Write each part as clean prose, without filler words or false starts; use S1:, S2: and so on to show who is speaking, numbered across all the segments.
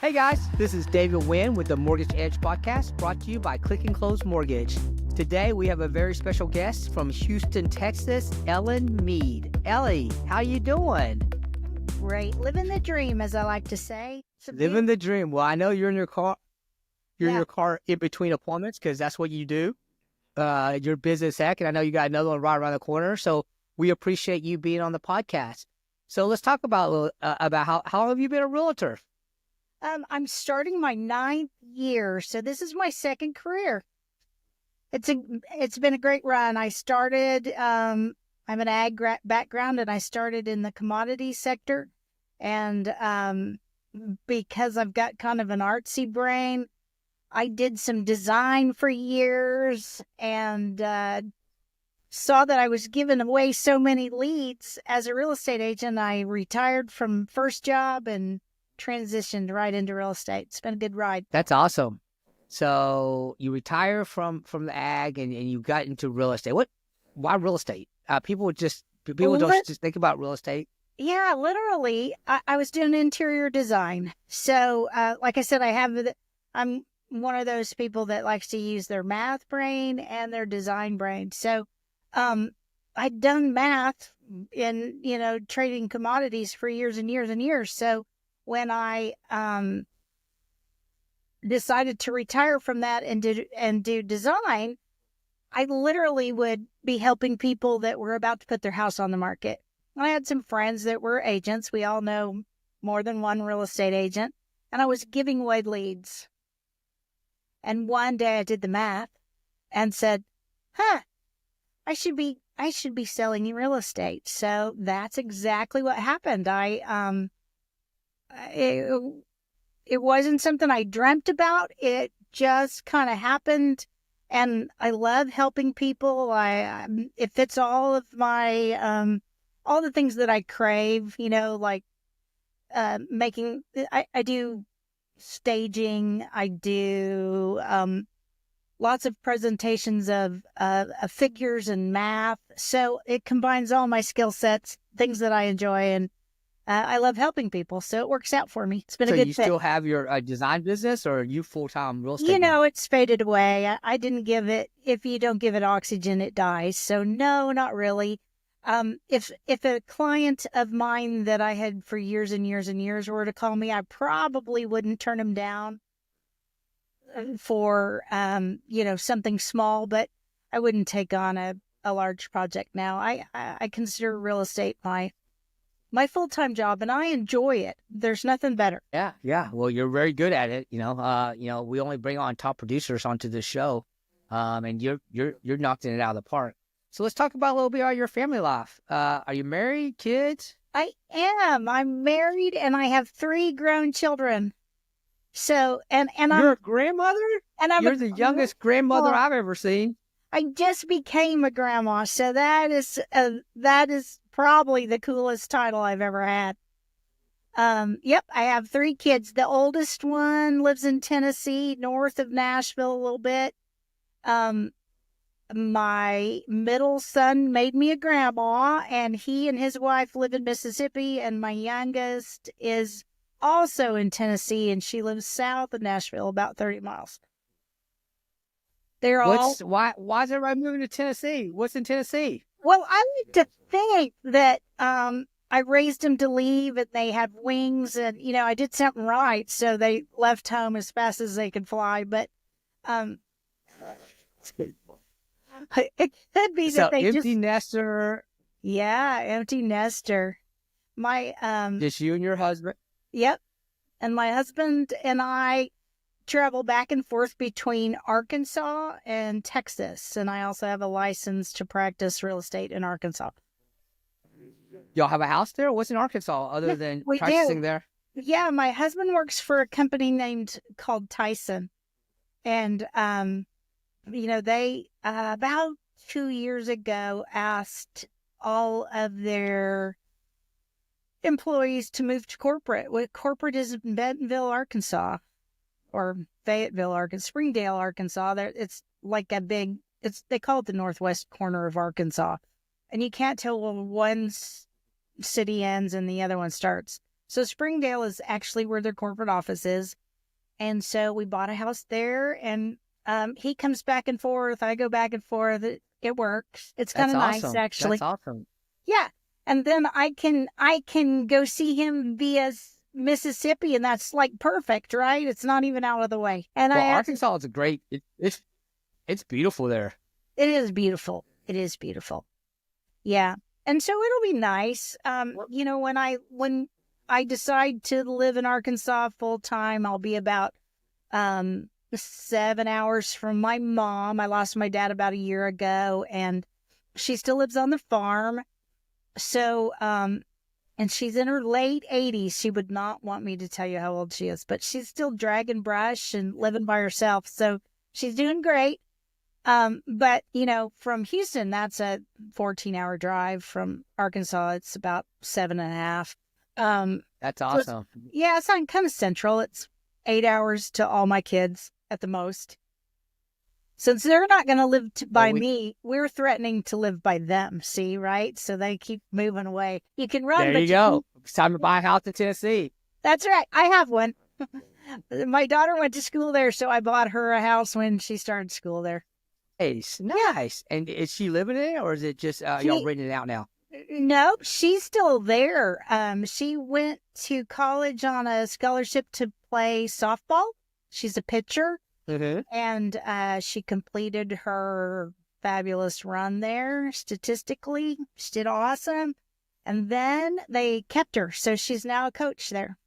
S1: Hey guys, this is David Wynn with the Mortgage Edge podcast brought to you by Click and Close Mortgage. Today we have a very special guest from Houston, Texas, Ellen Mead. Ellie, how you doing?
S2: Great. Living the dream, as I like to say.
S1: Living the dream. Well, I know you're in your car. You're in
S2: Yeah.
S1: your car in between appointments because that's what you do. You're busy as heck, and I know you got another one right around the corner. So we appreciate you being on the podcast. So let's talk about how long have you been a realtor?
S2: I'm starting my 9th year, so this is my second career. It's been a great run. I started. I'm an ag background, and I started in the commodity sector, and because I've got kind of an artsy brain, I did some design for years, and saw that I was giving away so many leads as a real estate agent. I retired from first job and transitioned right into real estate. It's been a good ride.
S1: That's awesome. So you retire from the ag and you got into real estate. Why real estate? People don't just think about real estate.
S2: Yeah, literally. I was doing interior design. So, like I said, I'm one of those people that likes to use their math brain and their design brain. So, I'd done math in, trading commodities for years and years and years. So when I decided to retire from that and do design, I literally would be helping people that were about to put their house on the market. I had some friends that were agents. We all know more than one real estate agent. And I was giving away leads. And one day I did the math and said, I should be selling real estate. So that's exactly what happened. It wasn't something I dreamt about. It just kind of happened, and I love helping people. It fits all of my all the things that I crave. Like making. I do staging. I do lots of presentations of figures and math. So it combines all my skill sets, things that I enjoy, and I love helping people. So it works out for me. It's been a good fit.
S1: So you still have your design business, or are you full-time real estate?
S2: It's faded away. I didn't give it, if you don't give it oxygen, it dies. So no, not really. If a client of mine that I had for years and years and years were to call me, I probably wouldn't turn them down for something small, but I wouldn't take on a large project now. I consider real estate my full-time job, and I enjoy it. There's nothing better.
S1: Yeah. Well, you're very good at it. We only bring on top producers onto the show, and you're knocking it out of the park. So let's talk about a little bit about your family life. Are you married, kids?
S2: I am. I'm married, and I have 3 grown children. So, and
S1: you're a grandmother?
S2: And
S1: you're the youngest grandmother I've ever seen.
S2: I just became a grandma, so that is probably the coolest title I've ever had. Yep, I have 3 kids. The oldest one lives in Tennessee, north of Nashville a little bit. My middle son made me a grandma, and he and his wife live in Mississippi, and my youngest is also in Tennessee, and she lives south of Nashville, about 30 miles.
S1: Why is everybody moving to Tennessee? What's in Tennessee?
S2: Well, I like to think that I raised them to leave, and they had wings, and I did something right, so they left home as fast as they could fly. But it could be that they
S1: empty nester.
S2: Yeah, empty nester. My
S1: just you and your husband.
S2: Yep, and my husband and I travel back and forth between Arkansas and Texas, and I also have a license to practice real estate in Arkansas.
S1: Y'all have a house there? What's in Arkansas other than practicing there?
S2: Yeah, my husband works for a company called Tyson, and they about 2 years ago asked all of their employees to move to corporate. Corporate is in Bentonville, Arkansas. Or Fayetteville, Arkansas, Springdale, Arkansas. It's like they call it the northwest corner of Arkansas. And you can't tell when one city ends and the other one starts. So Springdale is actually where their corporate office is. And so we bought a house there, and he comes back and forth. I go back and forth. It works. It's kind
S1: That's
S2: of nice,
S1: awesome. That's
S2: actually.
S1: awesome.
S2: Yeah. And then I can go see him via Mississippi, and that's like perfect, right? It's not even out of the way. And
S1: Well,
S2: I have to,
S1: Arkansas is a great. It's beautiful there.
S2: it is beautiful. It is beautiful. Yeah. And so it'll be nice. When I decide to live in Arkansas full time, I'll be about 7 hours from my mom. I lost my dad about a year ago, and she still lives on the farm. So, and she's in her late 80s. She would not want me to tell you how old she is, but she's still dragging brush and living by herself. So she's doing great. But from Houston, that's a 14-hour drive. From Arkansas, it's about 7.5.
S1: That's
S2: So
S1: awesome.
S2: yeah, it's not kind of central. It's 8 hours to all my kids at the most. Since they're not going to live
S1: Well,
S2: by me, we're threatening to live by them. See, right? So they keep moving away. You can run,
S1: there
S2: but
S1: you
S2: you
S1: go.
S2: can.
S1: It's time to buy a house in Tennessee.
S2: That's right. I have one. My daughter went to school there, so I bought her a house when she started school there.
S1: Nice,
S2: Yeah.
S1: nice. And is she living in it, or is it just y'all
S2: She,
S1: renting it out now?
S2: no, she's still there. She went to college on a scholarship to play softball. She's a pitcher,
S1: Mm-hmm.
S2: and she completed her fabulous run there statistically. She did awesome. And then they kept her, so she's now a coach there.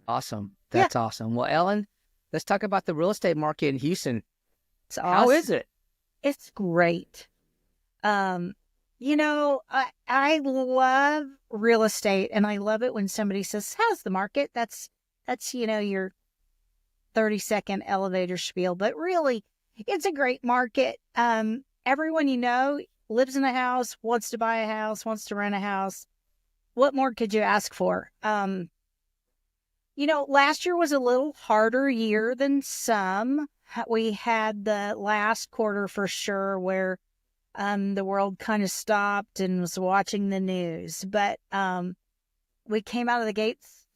S1: Awesome.
S2: Yeah,
S1: That's awesome. Well, Ellen, let's talk about the real estate market in Houston.
S2: it's
S1: How
S2: awesome.
S1: is it?
S2: It's great. Um, I love real estate, and I love it when somebody says, "How's the market?" That's your 30-second elevator spiel, but really, it's a great market. Everyone lives in a house, wants to buy a house, wants to rent a house. What more could you ask for? Last year was a little harder year than some. We had the last quarter for sure where the world kind of stopped and was watching the news. But we came out of the gates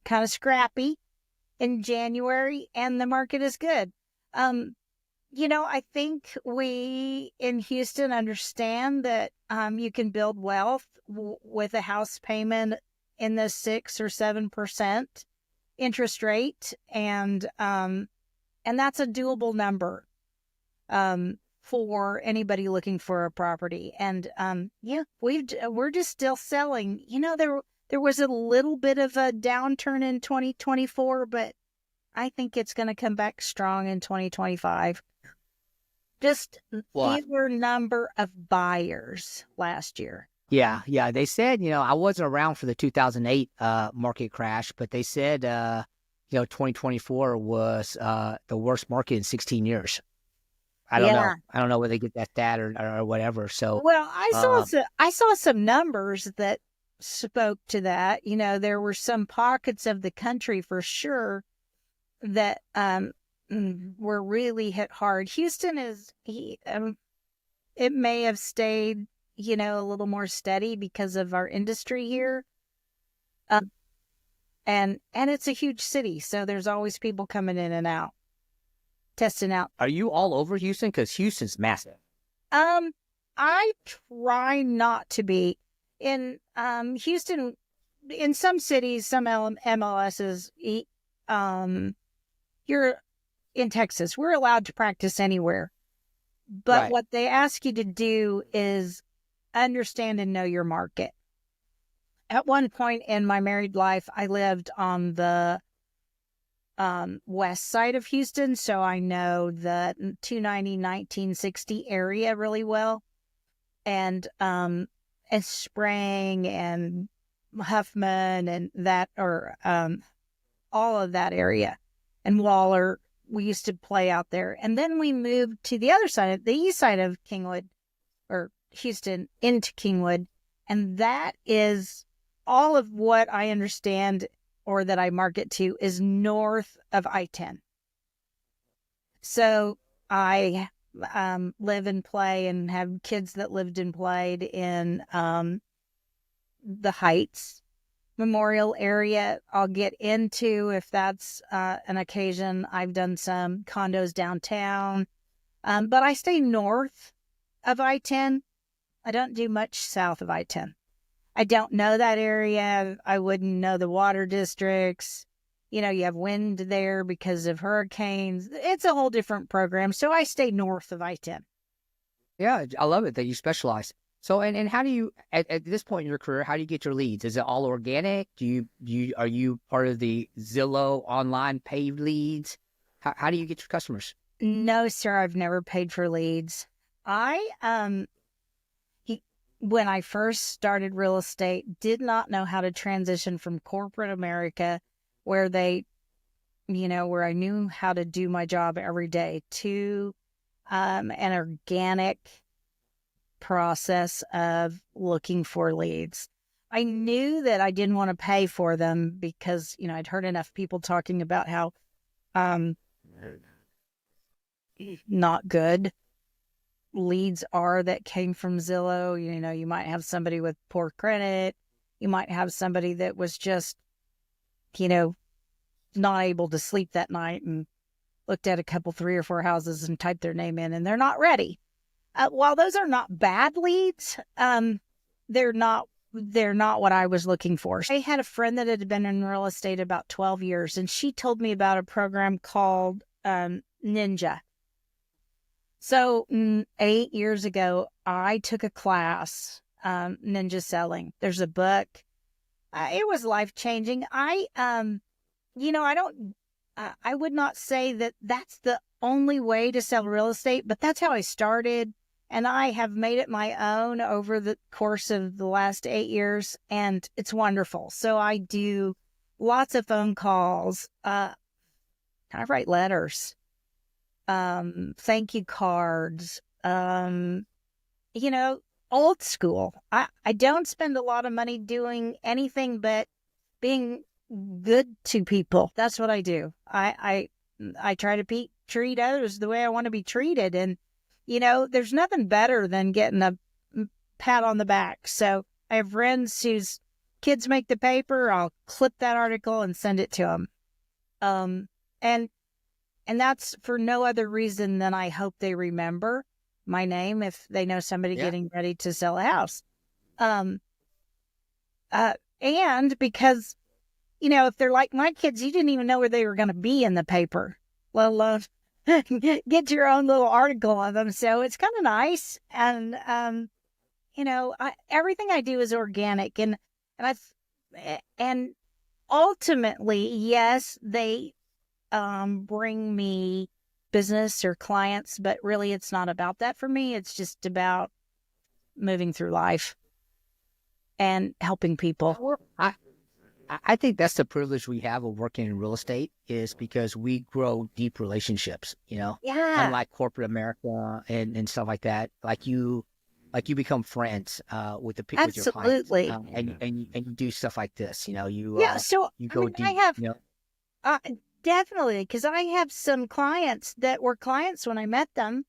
S2: kind of scrappy in January, and the market is good. I think we in Houston understand that you can build wealth with a house payment in the 6 or 7% interest rate, and that's a doable number for anybody looking for a property. And we're just still selling. There was a little bit of a downturn in 2024, but I think it's going to come back strong in 2025. Just
S1: Well,
S2: fewer number of buyers last year.
S1: yeah. They said, I wasn't around for the 2008 market crash, but they said, 2024 was the worst market in 16 years. I don't know.
S2: Yeah.
S1: I don't know where they get that stat or whatever. So,
S2: Well,
S1: uh,
S2: I saw some numbers that spoke to that. There were some pockets of the country for sure that were really hit hard. Houston it may have stayed, a little more steady because of our industry here. Um, and it's a huge city, so there's always people coming in and out, testing out.
S1: are you all over Houston? Because Houston's massive.
S2: Um, I try not to be in Houston. In some cities, some MLSs, you're in Texas. We're allowed to practice anywhere, but
S1: Right.
S2: what they ask you to do is understand and know your market. At one point in my married life, I lived on the west side of Houston, so I know the 290 1960 area really well, and Spring and Huffman and that, or all of that area, and Waller. We used to play out there, and then we moved to the other side, the east side of Kingwood, or Houston, into Kingwood, and that is all of what I understand, or that I market to, is north of I-10. So I live and play and have kids that lived and played in the Heights, Memorial area, I'll get into if that's an occasion. I've done some condos downtown, but I stay north of I-10. I don't do much south of I-10. I don't know that area. I wouldn't know the water districts. You know, you have wind there because of hurricanes. It's a whole different program. So I stay north of I-10.
S1: Yeah, I love it that you specialize. So, and how do you, at this point in your career, how do you get your leads? Is it all organic? Are you part of the Zillow online paid leads? How do you get your customers?
S2: No, sir, I've never paid for leads. I when I first started real estate, did not know how to transition from corporate America, where where I knew how to do my job every day, to an organic process of looking for leads. I knew that I didn't want to pay for them because, I'd heard enough people talking about how um, not good leads are that came from Zillow. You might have somebody with poor credit. You might have somebody that was just, not able to sleep that night and looked at a couple, 3 or 4 houses and typed their name in, and they're not ready. While those are not bad leads, they're not what I was looking for. I had a friend that had been in real estate about 12 years, and she told me about a program called Ninja. So 8 years ago, I took a class, Ninja Selling. There's a book. It was life-changing. I would not say that that's the only way to sell real estate, but that's how I started. And I have made it my own over the course of the last 8 years, and it's wonderful. So I do lots of phone calls. I write letters, thank you cards, old school. I don't spend a lot of money doing anything but being good to people. That's what I do. I try to treat others the way I want to be treated. And, there's nothing better than getting a pat on the back. So I have friends whose kids make the paper. I'll clip that article and send it to them. And that's for no other reason than I hope they remember my name if they know somebody getting ready to sell a house. And because, if they're like my kids, you didn't even know where they were going to be in the paper, let alone get your own little article on them. So it's kind of nice. And, everything I do is organic, and ultimately, yes, they bring me business or clients, but really it's not about that for me. It's just about moving through life and helping people.
S1: I think that's the privilege we have of working in real estate, is because we grow deep relationships,
S2: Yeah.
S1: unlike corporate America and stuff like that. Like you become friends with the people, with your clients,
S2: Absolutely.
S1: and you do stuff like this.
S2: So
S1: you go deep.
S2: I have definitely, because I have some clients that were clients when I met them,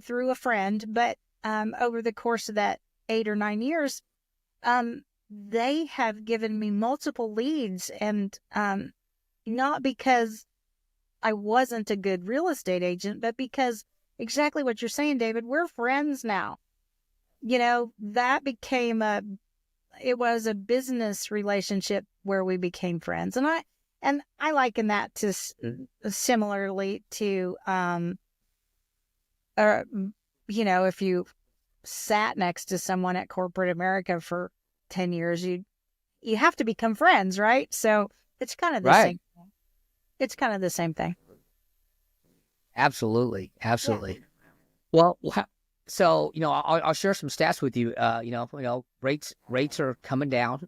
S2: through a friend, but over the course of that 8 or 9 years, they have given me multiple leads, and not because I wasn't a good real estate agent, but because exactly what you're saying, David, we're friends now. That became it was a business relationship where we became friends. And I liken that to similarly to, if you sat next to someone at corporate America for 10 years, you have to become friends, right? So it's kind of the same thing. It's kind of the same thing.
S1: Absolutely.
S2: Yeah.
S1: Well, so I'll share some stats with you. Rates are coming down.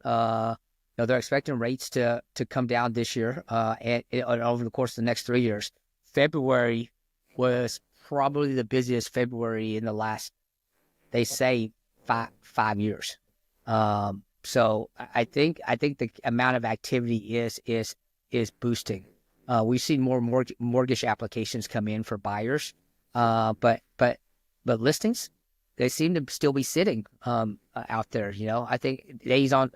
S1: They're expecting rates to come down this year, and over the course of the next 3 years. February was probably the busiest February in the last, they say, five years. So I think the amount of activity is boosting. We've seen more mortgage applications come in for buyers, but listings, they seem to still be sitting out there. I think days on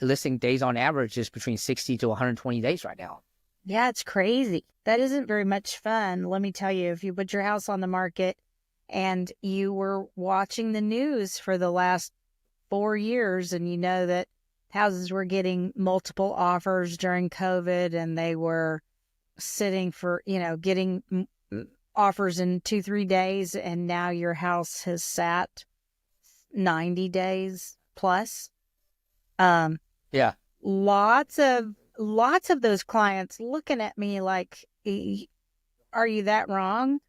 S1: listing days on average is between 60 to 120 days right now.
S2: Yeah, it's crazy. That isn't very much fun. Let me tell you, if you put your house on the market and you were watching the news for the last 4 years and you know that houses were getting multiple offers during COVID and they were sitting for, getting offers in 2-3 days, and now your house has sat 90 days plus.
S1: Yeah.
S2: Lots of those clients looking at me like, are you that wrong?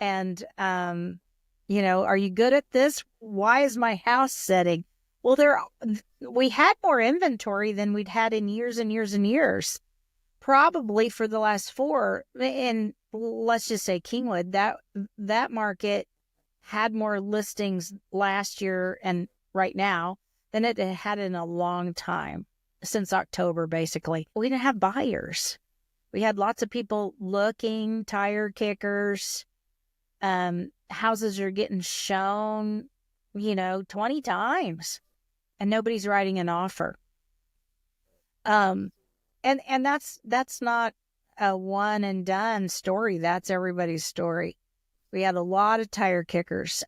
S2: And, are you good at this? Why is my house sitting? Well, we had more inventory than we'd had in years and years and years. Probably for the last 4, and let's just say Kingwood, that market had more listings last year and right now than it had in a long time, since October, basically. We didn't have buyers. We had lots of people looking, tire kickers. Houses are getting shown, 20 times, and nobody's writing an offer. And that's not a one and done story. That's everybody's story. We had a lot of tire kickers.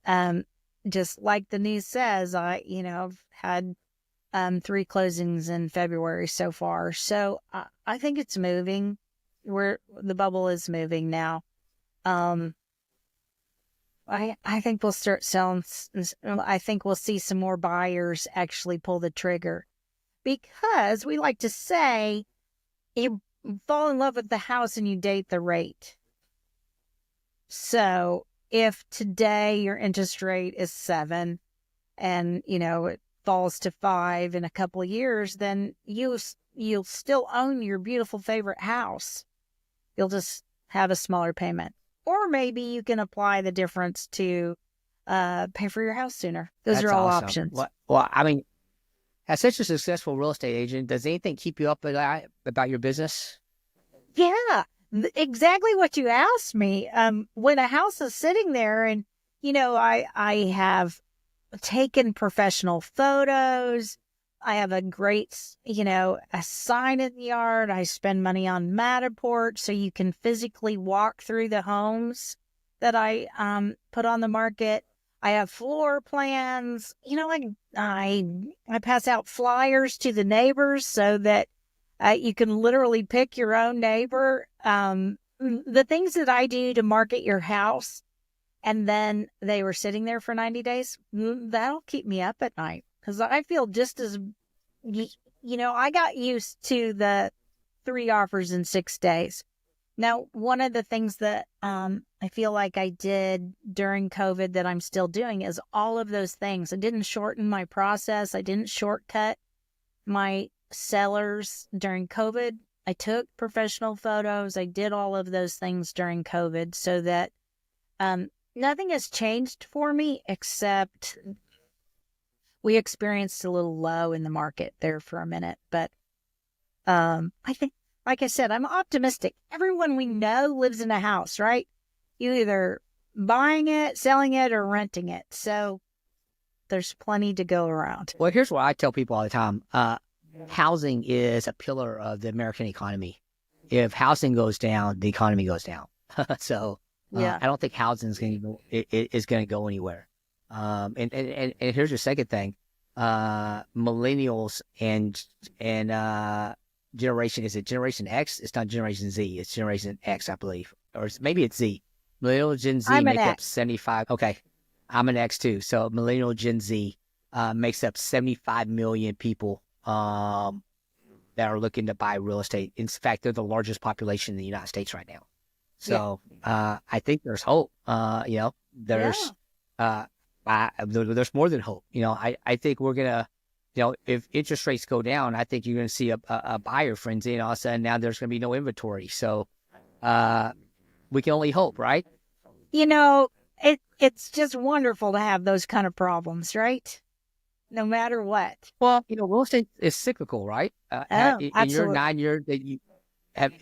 S2: Just like the news says, I've had 3 closings in February so far. So I think it's moving. The bubble is moving now. I think we'll start selling. I think we'll see some more buyers actually pull the trigger, because we like to say you fall in love with the house and you date the rate. So if today your interest rate is 7 and, it falls to 5 in a couple of years, then you'll still own your beautiful favorite house. You'll just have a smaller payment. Or maybe you can apply the difference to pay for your house sooner. Those
S1: That's
S2: are all
S1: awesome.
S2: options.
S1: Well, I mean, as such a successful real estate agent, does anything keep you up about your business?
S2: Yeah, exactly what you asked me. When a house is sitting there and, I have taken professional photos. I have a great, a sign in the yard. I spend money on Matterport so you can physically walk through the homes that I put on the market. I have floor plans. I pass out flyers to the neighbors so that you can literally pick your own neighbor. The things that I do to market your house, and then they were sitting there for 90 days, that'll keep me up at night, because I feel just as, I got used to the 3 offers in 6 days. Now, one of the things that I feel like I did during COVID that I'm still doing is all of those things. I didn't shorten my process. I didn't shortcut my sellers during COVID. I took professional photos. I did all of those things during COVID so that nothing has changed for me, except we experienced a little low in the market there for a minute. But I think, like I said, I'm optimistic. Everyone we know lives in a house, right? You either buying it, selling it, or renting it. So there's plenty to go around.
S1: Well, here's what I tell people all the time. Housing is a pillar of the American economy. If housing goes down, the economy goes down. So
S2: Yeah.
S1: I don't think housing is going to go anywhere. And here's the second thing. Millennials and is it Generation X? It's not Generation Z. It's Generation X, I believe. Or maybe it's Z. Millennial Gen Z
S2: I'm an
S1: make up
S2: X.
S1: 75. Okay. I'm an X too. So Millennial Gen Z makes up 75 million people that are looking to buy real estate. In fact, they're the largest population in the United States right now. So I think there's hope. There's more than hope. I think we're gonna, if interest rates go down, I think you're gonna see a buyer frenzy, and all of a sudden now there's gonna be no inventory. So we can only hope, right?
S2: It's just wonderful to have those kind of problems, right? No matter what.
S1: Well, real estate is cyclical, right? In your
S2: Absolutely.
S1: 9 years that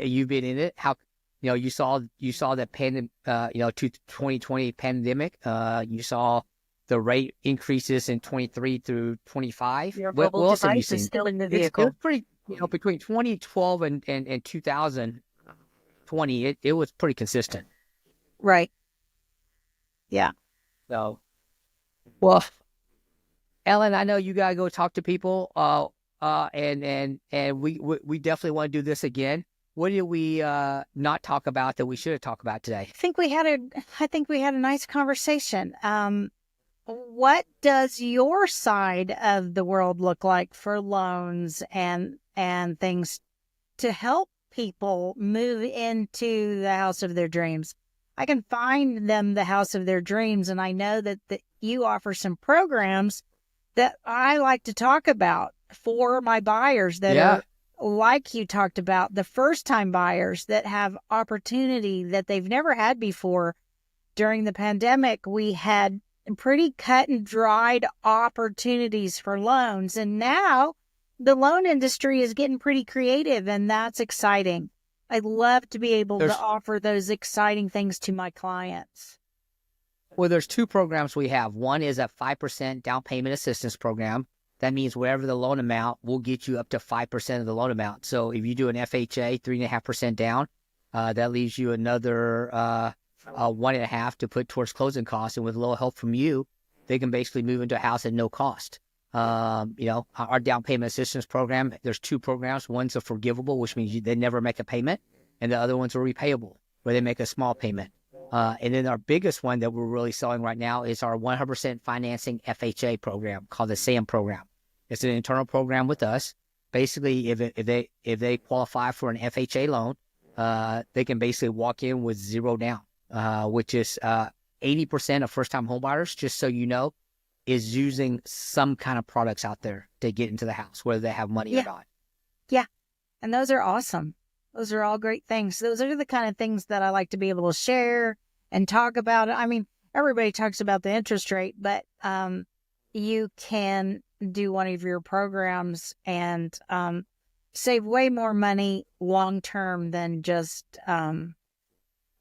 S1: you've been in it, how you saw that pandemic, 2020 pandemic. You saw the rate increases in 23 through 25.
S2: Your
S1: What
S2: mobile
S1: else have you
S2: device is
S1: seen?
S2: still in the
S1: It
S2: vehicle.
S1: was pretty, between 2012 and 2020, it was pretty consistent.
S2: Right. Yeah.
S1: So, well, Ellen, I know you gotta go talk to people. And we definitely want to do this again. What did we not talk about that we should have talked about today?
S2: I think we had a nice conversation. What does your side of the world look like for loans and things to help people move into the house of their dreams? I can find them the house of their dreams, and I know that you offer some programs that I like to talk about for my buyers that are like you talked about, the first-time buyers that have opportunity that they've never had before. During the pandemic, we had pretty cut and dried opportunities for loans, and now the loan industry is getting pretty creative, and that's exciting. I'd love to be able to offer those exciting things to my clients.
S1: Well, there's two programs we have. One is a 5% down payment assistance program. That means wherever the loan amount, we'll get you up to 5% of the loan amount. So if you do an FHA, 3.5% down, that leaves you another 1.5% to put towards closing costs. And with a little help from you, they can basically move into a house at no cost. Our down payment assistance program, there's two programs. One's a forgivable, which means they never make a payment. And the other one's a repayable, where they make a small payment. And then our biggest one that we're really selling right now is our 100% financing FHA program called the SAM program. It's an internal program with us. Basically, if they qualify for an FHA loan, they can basically walk in with zero down, which is 80% of first-time homebuyers, just so you know, is using some kind of products out there to get into the house, whether they have money or not.
S2: Yeah, and those are awesome. Those are all great things. Those are the kind of things that I like to be able to share and talk about. I mean, everybody talks about the interest rate, but you can do one of your programs and save way more money long-term than just the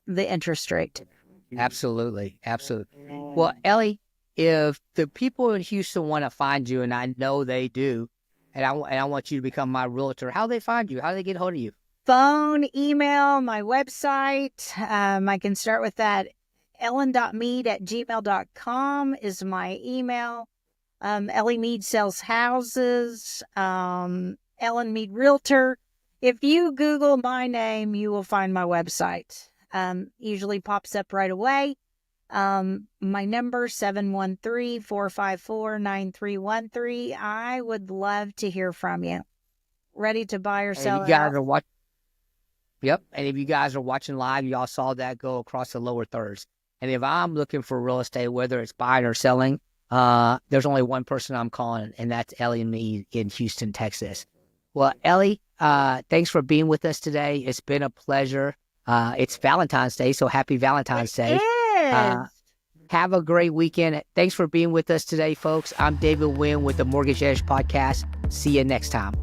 S2: interest rate.
S1: Absolutely. Absolutely. Well, Ellie, if the people in Houston want to find you, and I know they do, and I want you to become my realtor, how do they find you? How do they get hold of you?
S2: Phone, email, my website. I can start with that. ellen.mead@gmail.com is my email. Ellie Mead sells houses. Ellen Mead Realtor. If you Google my name, you will find my website. Usually pops up right away. My number 713-454-9313. I would love to hear from you. Ready to buy or sell?
S1: Yep. And if you guys are watching live, y'all saw that go across the lower thirds. And if I'm looking for real estate, whether it's buying or selling, there's only one person I'm calling, and that's Ellie and me in Houston, Texas. Well, Ellie, thanks for being with us today. It's been a pleasure. It's Valentine's Day, so happy Valentine's Day. Have a great weekend. Thanks for being with us today, folks. I'm David Wynn with the Mortgage Edge Podcast. See you next time.